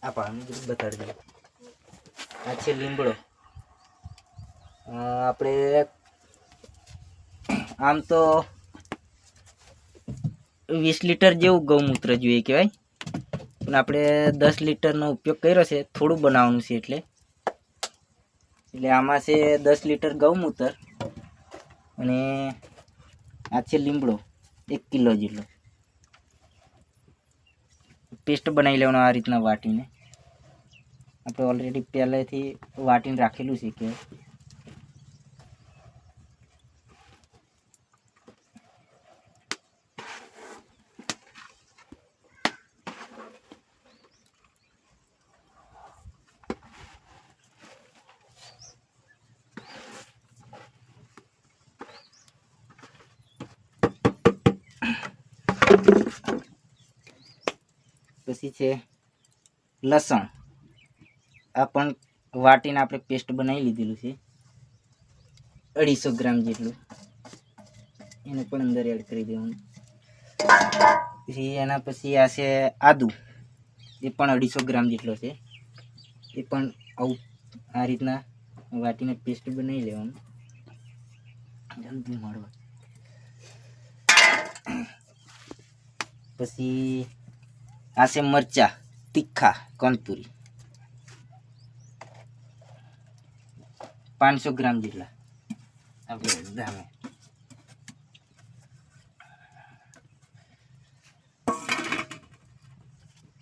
આ પાણી બતાડી દઉં. આ છે લીમડો. આપણે આમ તો 20 લીટર જેવું ગૌમૂત્ર જોઈએ કહેવાય, પણ આપણે 10 લીટરનો ઉપયોગ કર્યો છે. થોડું બનાવવાનું છે એટલે આમાં છે 10 લીટર ગૌમૂત્ર અને આ છે લીમડો 1 કિલો જેટલો. પેસ્ટ બનાવી લેવાનો આ રીતના વાટીને. આપણે ઓલરેડી પહેલેથી વાટીને રાખેલું છે કે પછી છે લસણ. આ પણ વાટીને આપણે પેસ્ટ બનાવી લીધેલું છે 250 ગ્રામ જેટલું. એને પણ અંદર એડ કરી દેવાનું. પછી એના પછી આ છે આદુ. એ પણ 250 ગ્રામ જેટલો છે. એ પણ આવું આ રીતના વાટીને પેસ્ટ બનાવી લેવાનું. જલ્દી મળવા. પછી આ છે મરચા તીખા કોનપુરી 500 ગ્રામ જેટલા. આપણે ધામે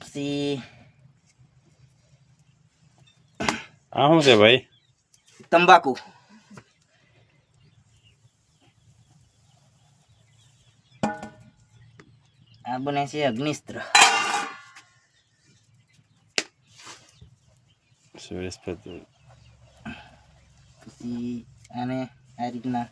પછી આ શું છે ભાઈ? તંબાકુ. આ બને છે અગ્નિસ્ત્ર. પછી આને આ રીતના